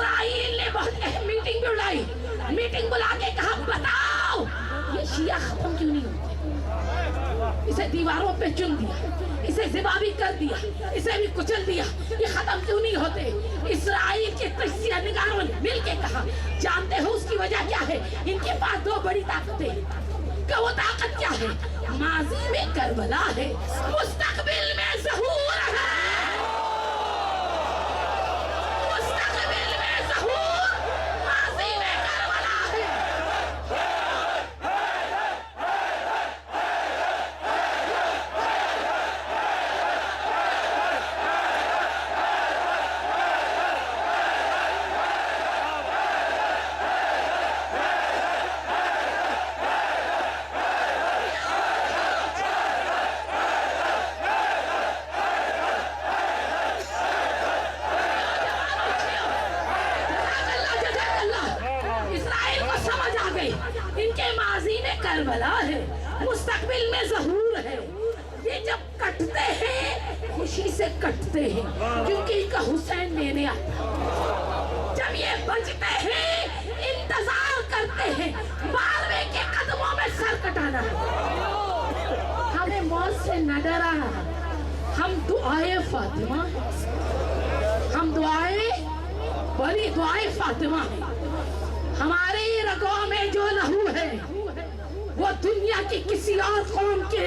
اسرائیل نے بہت اہم میٹنگ بلائی، میٹنگ بلا کے کہا بتاؤ یہ شیعہ ختم کیوں نہیں ہوتے؟ اسے دیواروں پہ چن دیا، اسے ذبح بھی کر دیا، اسے بھی کچل دیا، یہ ختم کیوں نہیں ہوتے؟ اسرائیل کے تجزیہ نگاروں نے مل کے کہا جانتے ہو اس کی وجہ کیا ہے؟ ان کے پاس دو بڑی طاقتیں ہیں، کہ وہ طاقت کیا ہے؟ ماضی میں کربلا ہے، مستقبل میں ظہور ہے، مستقبل میں ظہور، ماضی میں کربلا ہے۔ ان کے ماضی میں کربلا ہے، مستقبل میں ظہور ہے۔ یہ جب کٹتے ہیں خوشی سے کٹتے ہیں کیونکہ ان کا حسین لینے آتا ہے، جب یہ بچتے ہیں انتظار کرتے ہیں باروے کے قدموں میں سر کٹانا ہے۔ ہمیں موت سے نہ ڈرا، ہم دعائے فاطمہ، ہم بڑی دعائے فاطمہ ہیں۔ ہمارے رگوں میں جو لہو ہے وہ دنیا کی کسی اور قوم کے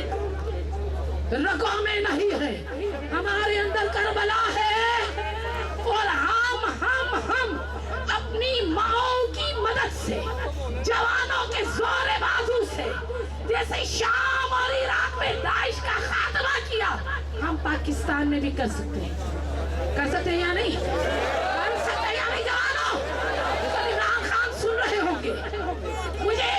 رگوں میں نہیں ہے، ہمارے اندر کربلا ہے، اور ہم اپنی ماؤں کی مدد سے، جوانوں کے زور بازو سے، جیسے شام اور عراق میں داعش کا خاتمہ کیا، ہم پاکستان میں بھی کر سکتے ہیں۔ کر سکتے ہیں یا نہیں؟ کر سکتے ہیں یا نہیں جوانوں؟ عمران خان سن رہے ہوں گے مجھے،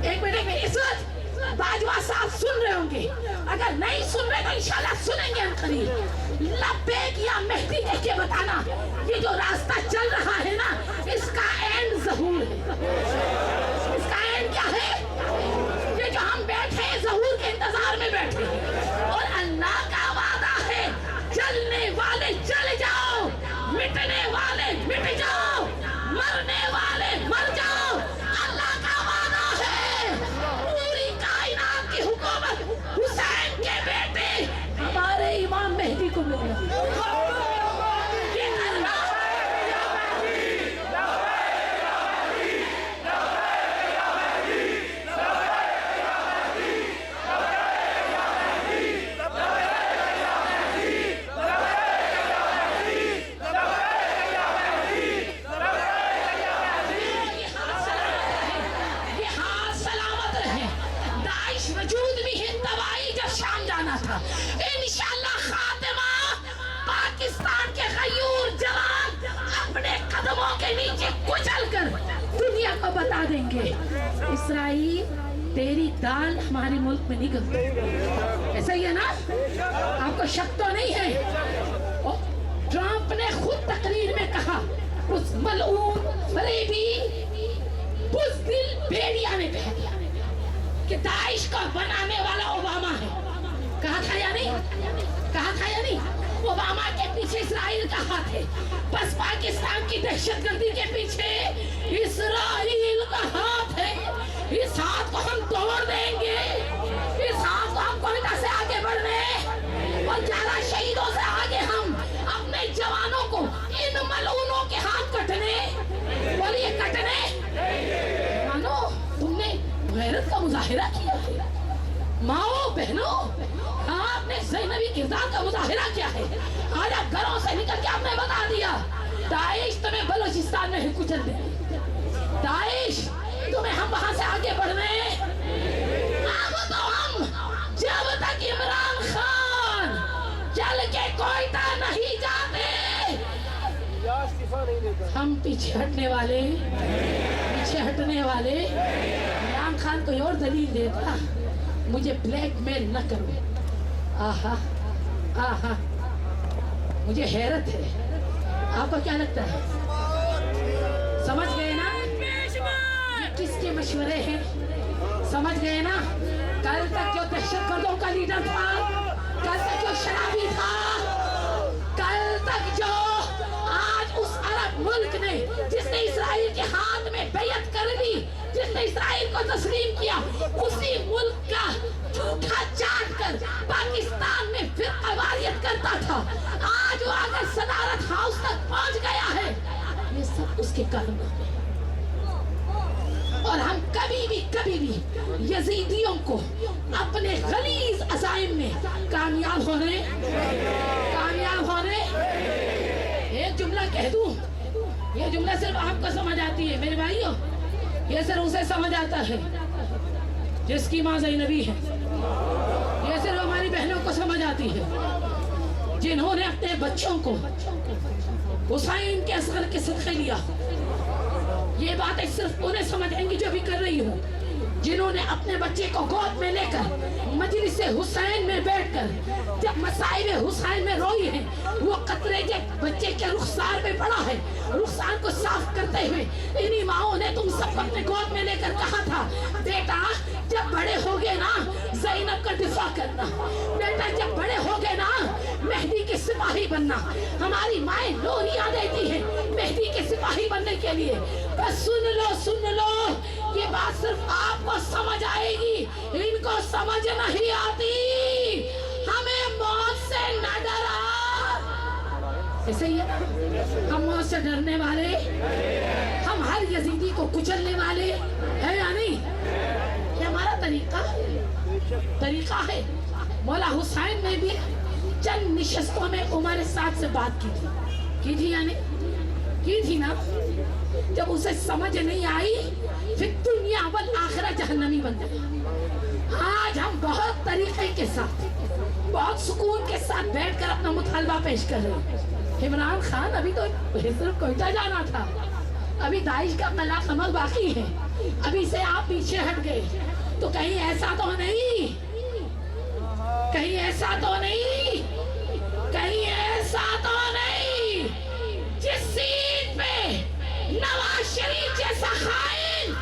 ایک منٹ میں اس وقت باجوہ صاحب سن رہے ہوں گے، اگر نہیں سن رہے تو انشاءاللہ سنیں گے ان قریب۔ لبیک یا مہدی کہہ کے بتانا، یہ جو راستہ چل رہا ہے نا اس کا اینڈ ظہور ہے۔ اس کا اینڈ کیا ہے؟ یہ جو ہم بیٹھے ہیں ظہور کے انتظار میں بیٹھے ہیں، اور اللہ کا وعدہ ہے چلنے والے چل جاؤ، مٹنے والے مٹ جاؤ، مرنے والے مر جاؤ۔ اللہ کا وعدہ ہے پوری کائنات کی حکومت حسین کے بیٹے ہمارے امام مہدی کو ملے۔ انشاءاللہ خاتمہ پاکستان کے غیور جوان اپنے قدموں کے نیچے کچل کر دنیا کو بتا دیں گے اسرائیل تیری دال ہمارے ملک میں نہیں گلتی۔ ایسا ہی ہے نا؟ آپ کو شک تو نہیں ہے؟ ٹرمپ نے خود تقریر میں کہا اس ملعون فریبی بزدل بھیڑیا نے کہا کہ داعش کا بنانے والا اوباما ہے۔ کہا تھا یا نہیں؟ کہا تھا یا نہیں؟ اوباما کے پیچھے اسرائیل کا ہاتھ ہے، بس پاکستان کی دہشت گردی کے پیچھے اسرائیل کا ہاتھ ہے۔ اس ہاتھ کو ہم توڑ دیں گے، اس ہاتھ کو ہم کوئٹہ سے آگے بڑھنے اور 11 شہیدوں سے آگے ہم اپنے جوانوں کو ان ملعونوں کے ہاتھ کٹنے، بولیے کٹنے۔ مانو تم نے غیرت کا مظاہرہ کیا ہے، ماؤں بہنوں آپ نے زینبی کردار کا مظاہرہ کیا ہے۔ آج آپ گھروں سے نکل کے آپ نے بتا دیا داعش تمہیں بلوچستان میں کچل دے، داعش تمہیں ہم وہاں سے آگے بڑھنے۔ اب تو ہم جب تک عمران خان چل کے کوئٹہ نہیں جاتے ہم پیچھے ہٹنے والے عمران خان کوئی اور دلیل دیتا مجھے بلیک میل نہ کرو۔ آہا آہا مجھے حیرت ہے، آپ کو کیا لگتا ہے؟ سمجھ گئے نا یہ کس کے مشورے ہیں؟ سمجھ گئے نا کل تک جو دہشت گردوں کا لیڈر تھا، کل تک جو شرابی تھا، کل تک جو نے اسرائیل کو تسلیم کیا، اسی ملک کا جھوٹا چاٹ کر پاکستان میں فرقہ واریت کرتا تھا، آج وہ اگر صدارت ہاؤس تک پہنچ گیا ہے، یہ سب اس کے کارنامے ہیں۔ اور ہم کبھی بھی یزیدیوں کو اپنے غلیظ عزائم میں کامیاب ہو رہے ایک جملہ کہہ دوں، یہ جملہ صرف آپ کو سمجھ آتی ہے میرے بھائیوں، یہ صرف اسے سمجھ آتا ہے جس کی ماں زینبی ہے، یہ صرف ہماری بہنوں کو سمجھ آتی ہے جنہوں نے اپنے بچوں کو حسین کے اصغر کے صدقے لیا۔ یہ باتیں صرف انہیں سمجھیں گی جو بھی کر رہی ہوں، جنہوں نے اپنے بچے کو گود میں لے کر مجلس حسین میں بیٹھ کر جب مصائب حسین میں روئی ہے، وہ قطرے جب بچے کے رخسار میں پڑا ہے، رخسار کو صاف کرتے ہوئے انہی ماؤں نے تم سب اپنے گود میں لے کر کہا تھا، بیٹا جب بڑے ہوگے نا زینب کا دفاع کرنا، بیٹا جب بڑے ہوگے نا مہدی کے سپاہی بننا۔ ہماری مائیں لوریاں دیتی ہیں مہدی کے سپاہی بننے کے لیے۔ بس سن لو یہ بات صرف آپ کو سمجھ آئے گی، ان کو سمجھ نہیں آتی۔ ہمیں موت سے نہ ڈرا، ایسے ہی ہے، ہم موت سے ڈرنے والے، ہم ہر یزیدی کو کچلنے والے ہے یا نہیں؟ یہ ہمارا طریقہ ہے۔ مولا حسین نے بھی چند نشستوں میں عمر سعد سے بات کی تھی یا نہیں؟ کی تھی نا؟ جب اسے سمجھ نہیں آئی پھر دنیا والآخرہ جہنمی بن گئی۔ آج ہم بہت طریقے کے ساتھ، بہت سکون کے ساتھ بیٹھ کر اپنا مطالبہ پیش کر رہے ہیں۔ عمران خان ابھی تو صرف کوئٹہ جانا تھا، ابھی داعش کا قلعہ عمل باقی ہے، ابھی سے آپ پیچھے ہٹ گئے تو کہیں ایسا تو نہیں، جس سیٹ پہ نواز شریف جیسا خائن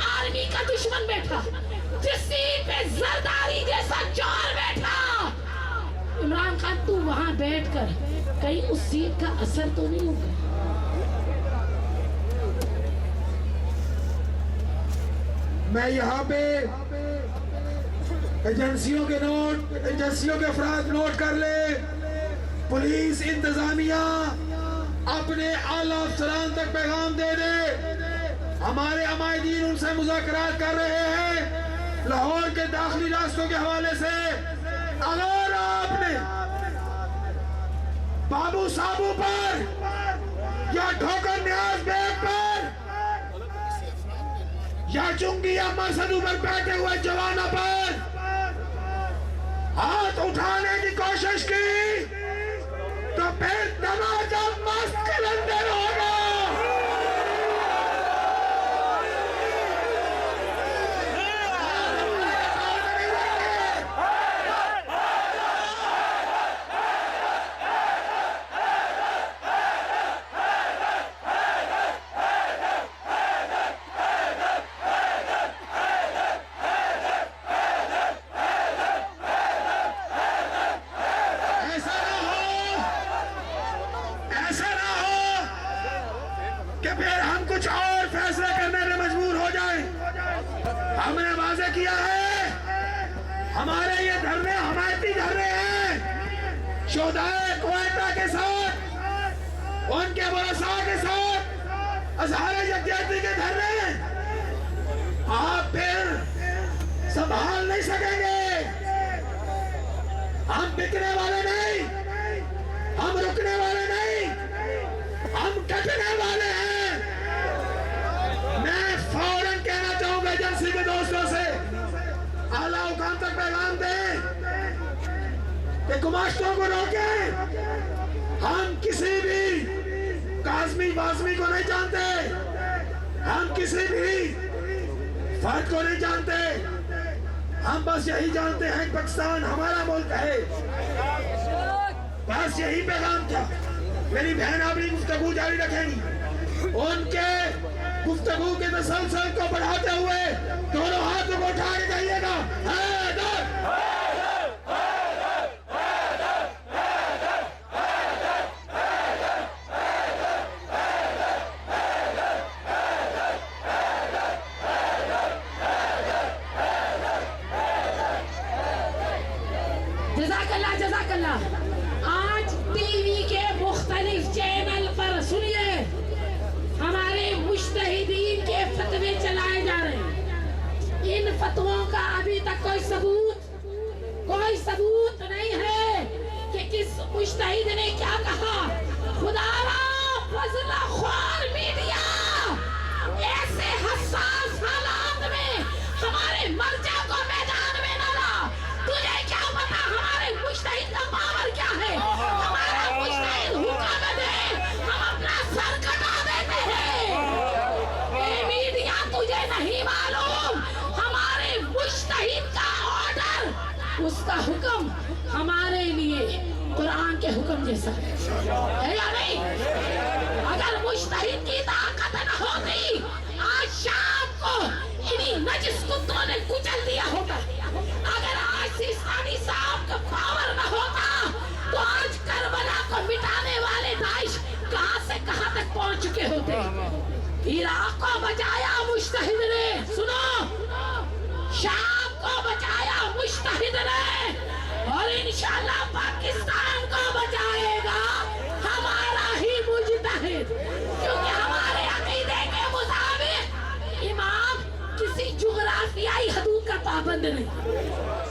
آرمی کا دشمن بیٹھا، جس سیٹ پہ زرداری جیسا چور بیٹھا، عمران خان تو وہاں بیٹھ کر کہیں اس سیٹ کا اثر تو نہیں ہوگا؟ میں یہاں پہ ایجنسیوں کے افراد نوٹ کر لے، پولیس انتظامیہ اپنے اعلیٰ افسران تک پیغام دے دے، ہمارے عمائدین ان سے مذاکرات کر رہے ہیں لاہور کے داخلی راستوں کے حوالے سے۔ اگر آپ نے بابو صابو پر یا ٹھوکر نیاز بیگ پر یا چنگی یا مرسدو پر بیٹھے ہوئے جوانوں پر ہاتھ اٹھانے کی کوشش کی تو پھر دماغہ مست کلندر ہوگا۔ ہم نے واضح کیا ہے ہمارے یہ دھرنے حمایتی دھرنے ہیں، شہدائے کوئٹہ کے ساتھ، ان کے ورثاء کے ساتھ، اظہار یکجہتی کے دھرنے آپ پھر سنبھال نہیں سکیں گے۔ ہم بکنے والے نہیں، ہم رکنے والے نہیں، ہم ڈٹنے والے ہیں۔ میں فوراً کہنا چاہوں گا ایجنسی کے دوستوں سے، اعلیٰ حکام تک پیغام دیں کہ گماشتوں کو روکیں۔ ہم کسی بھی کاظمی وازمی کو نہیں جانتے، ہم کسی بھی فرد کو نہیں جانتے، ہم بس یہی جانتے ہیں کہ پاکستان ہمارا ملک ہے۔ بس یہی پیغام تھا۔ میری بہن اپنی گفتگو جاری رکھیں گی، ان کے گفتگو کے تسلسل کو بڑھاتے ہوئے دونوں ہاتھوں کو اٹھا کے کہیے گا حیدر، فتووں کا ابھی تک کوئی ثبوت نہیں ہے کہ کس مجتہد نے کیا کہا. خدا را فضل خوار میڈیا ایسے حساس حالات میں ہمارے مرجع کو میدان میں نہ لا. تجھے کیا پتا ہمارے مجتہد کا پاور کیا ہے؟ ہمارا مجتہد حکم دے ہم اپنا سر کٹا دیتے ہیں. اے میڈیا تجھے نہیں معلوم ہمارے مجتہد کا آرڈر، اس کا حکم ہمارے لیے قرآن کے حکم جیسا ہے یا نہیں؟ اگر مجتہد کی طاقت نہ ہوتی آج شام کو انہی نجس کتوں نے کچل دیا ہوتا. اگر آج سیستانی صاحب کا پاور نہ ہوتا تو آج کربلا کو مٹانے والے داعش کہاں سے کہاں تک پہنچ چکے ہوتے. عراق کو بچایا مجتہد نے، سنو، شام کو بچایا مجتہد نے، اور انشاءاللہ پاکستان کو بچائے گا ہمارا ہی مجتہد. کیونکہ ہمارے عقیدے کے مطابق امام کسی جغرافیائی حدود کا پابند نہیں.